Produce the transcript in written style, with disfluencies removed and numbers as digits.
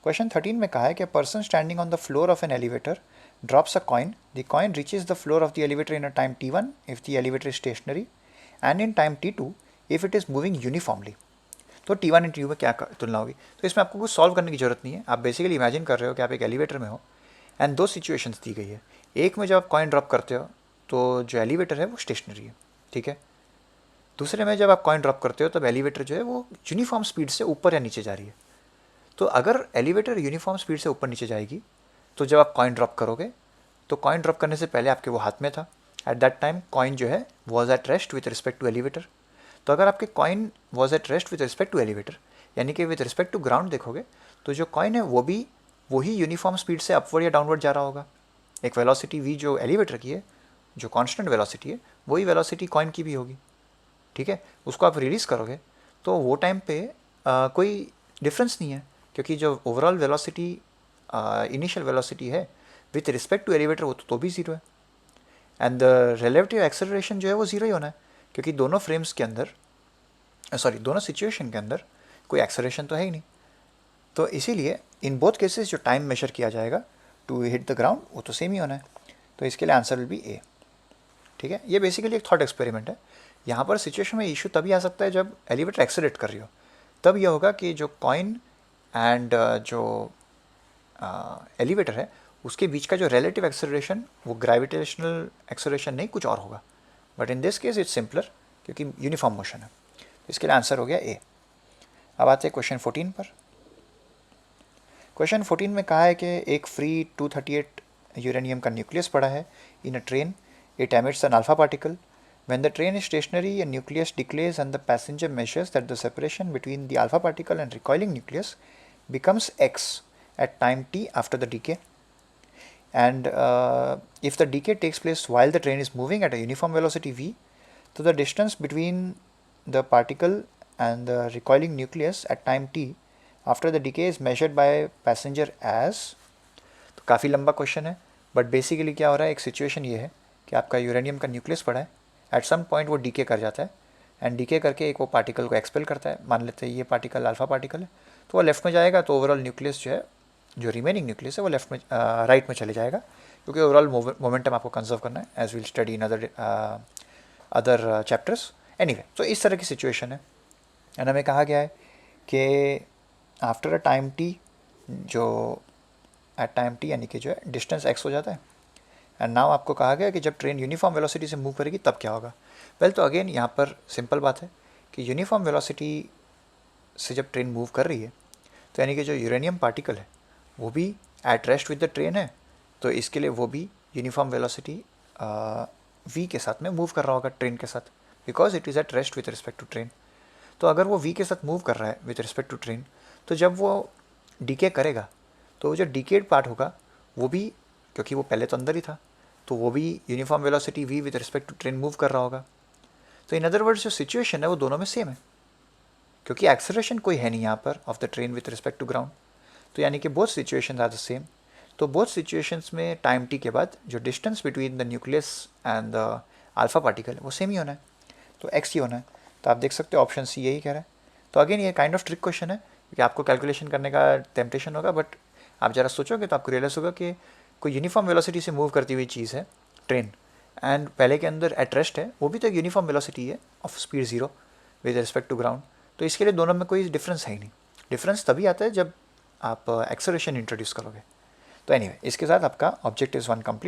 Question 13 में कहा है कि person standing on the floor of an elevator drops a coin, the coin reaches the floor of the elevator in a time t1 if the elevator is stationary and in time t2 if it is moving uniformly. तो t1 and t2 में क्या तुलना होगी? तो इसमें आपको कुछ solve करने की जरूरत नहीं है। आप बेसिकली इमेजिन कर रहे हो कि आप एक एलिवेटर में हो एंड दो सिचुएशंस दी गई है। एक में जब आप कॉइन ड्रॉप करते हो तो जो एलिवेटर है वो स्टेशनरी है, ठीक है। दूसरे में जब आप कॉइन ड्रॉप करते हो तब एलिवेटर जो है वो यूनिफॉर्म स्पीड से ऊपर या नीचे जा रही है। तो अगर एलिवेटर यूनिफॉर्म स्पीड से ऊपर नीचे जाएगी तो जब आप कॉइन ड्रॉप करोगे तो कॉइन ड्रॉप करने से पहले आपके वो हाथ में था, एट दैट टाइम कॉइन जो है was at rest with respect to elevator. तो अगर आपके coin was at rest with respect to elevator यानी कि विथ रिस्पेक्ट टू ग्राउंड देखोगे तो जो कॉइन है वो भी वही यूनिफॉर्म स्पीड से अपवर्ड या डाउनवर्ड जा रहा होगा। एक वेलोसिटी v जो एलिवेटर की है, जो कांस्टेंट वेलोसिटी है, वही वेलोसिटी कॉइन की भी होगी, ठीक है। उसको आप रिलीज़ करोगे तो वो टाइम पे कोई डिफरेंस नहीं है, क्योंकि जो ओवरऑल वेलोसिटी इनिशियल वेलोसिटी है विथ रिस्पेक्ट टू एलिवेटर वो तो भी ज़ीरो है एंड द रिलेटिव एक्सेलरेशन जो है वो ज़ीरो ही होना है, क्योंकि दोनों फ्रेम्स के अंदर दोनों सिचुएशन के अंदर कोई एक्सेलरेशन तो है ही नहीं। तो इसीलिए इन बोथ केसेस जो टाइम मेजर किया जाएगा टू हिट द ग्राउंड वो तो सेम ही होना है। तो इसके लिए आंसर विल बी ए, ठीक है। ये बेसिकली एक थॉट एक्सपेरिमेंट है। यहाँ पर सिचुएशन में इशू तभी आ सकता है जब एलिवेटर एक्सेलरेट कर रही हो, तब यह होगा कि जो कॉइन एंड जो एलिवेटर है उसके बीच का जो रिलेटिव एक्सेलरेशन वो ग्रेविटेशनल एक्सेलरेशन नहीं कुछ और होगा, but in this case it's simpler क्योंकि यूनिफॉर्म मोशन है। तो इसके लिए आंसर हो गया ए। अब आते हैं क्वेश्चन 14 पर। क्वेश्चन 14 में कहा है कि एक फ्री 238 यूरेनियम का न्यूक्लियस पड़ा है in a train, it emits an alpha particle. When the train is stationary, a nucleus decays and the passenger measures that the separation between the alpha particle and recoiling nucleus becomes x at time t after the decay. And if the decay takes place while the train is moving at a uniform velocity v, so the distance between the particle and the recoiling nucleus at time t after the decay is measured by passenger as। तो काफ़ी लंबा question है, but basically क्या हो रहा है, एक situation ये है कि आपका यूरेनियम का न्यूक्लियस पड़ा है, एट सम पॉइंट वो डीके कर जाता है एंड डीके करके एक वो पार्टिकल को एक्सपेल करता है। मान लेते हैं ये पार्टिकल अल्फा पार्टिकल है, तो वो लेफ्ट में जाएगा तो ओवरऑल न्यूक्लियस जो है, जो रिमेनिंग न्यूक्लियस है वो लेफ्ट में राइट में चले जाएगा, क्योंकि ओवरऑल मोमेंटम आपको कंजर्व करना है as will study in other chapters. Anyway, तो इस तरह की सिचुएशन है एंड हमें कहा गया है कि आफ्टर अ टाइम टी, जो एट टाइम टी यानी कि जो है डिस्टेंस एक्स हो जाता है एंड नाउ आपको कहा गया कि जब ट्रेन यूनिफॉर्म वेलोसिटी से मूव करेगी तब क्या होगा। वेल, तो अगेन यहाँ पर सिंपल बात है कि यूनिफॉर्म वेलोसिटी से जब ट्रेन मूव कर रही है तो यानी कि जो यूरेनियम पार्टिकल है वो भी eight rest with the train है, तो इसके लिए वो भी यूनिफॉर्म वेलोसिटी v के साथ में मूव कर रहा होगा ट्रेन के साथ, because it is at rest with respect to train. तो अगर वो v के साथ मूव कर रहा है विद रिस्पेक्ट टू ट्रेन, तो जब वो डीके करेगा तो जो डीकेड पार्ट होगा वो भी, क्योंकि वो पहले तो अंदर ही था, तो वो भी uniform velocity v with respect to train move कर रहा होगा। तो इन अदर वर्ड्स जो सिचुएशन है वो दोनों में सेम है, क्योंकि एक्सेलरेशन कोई है नहीं यहाँ पर of the train with respect to ground. तो यानी कि both situations are the same. तो बोथ सिचुएशंस में टाइम टी के बाद जो distance between the nucleus and the alpha particle वो सेम ही होना है, तो एक्स ही होना है। तो आप देख सकते हो ऑप्शन सी यही कह रहा है। तो अगेन ये काइंड ऑफ ट्रिक क्वेश्चन है, क्योंकि आपको कैलकुलेशन करने का टेम्पटेशन होगा, बट आप ज़रा सोचोगे तो आपको रियलाइज होगा कि कोई यूनिफॉर्म वेलोसिटी से मूव करती हुई चीज़ है ट्रेन, एंड पहले के अंदर एट रेस्ट है, वो भी तो एक यूनिफॉर्म वेलोसिटी है of speed zero with respect to ground. तो इसके लिए दोनों में कोई डिफरेंस है ही नहीं। डिफरेंस तभी आता है जब आप एक्सेलरेशन इंट्रोड्यूस करोगे। तो एनीवे, इसके साथ आपका ऑब्जेक्टिव 1 कंप्लीट।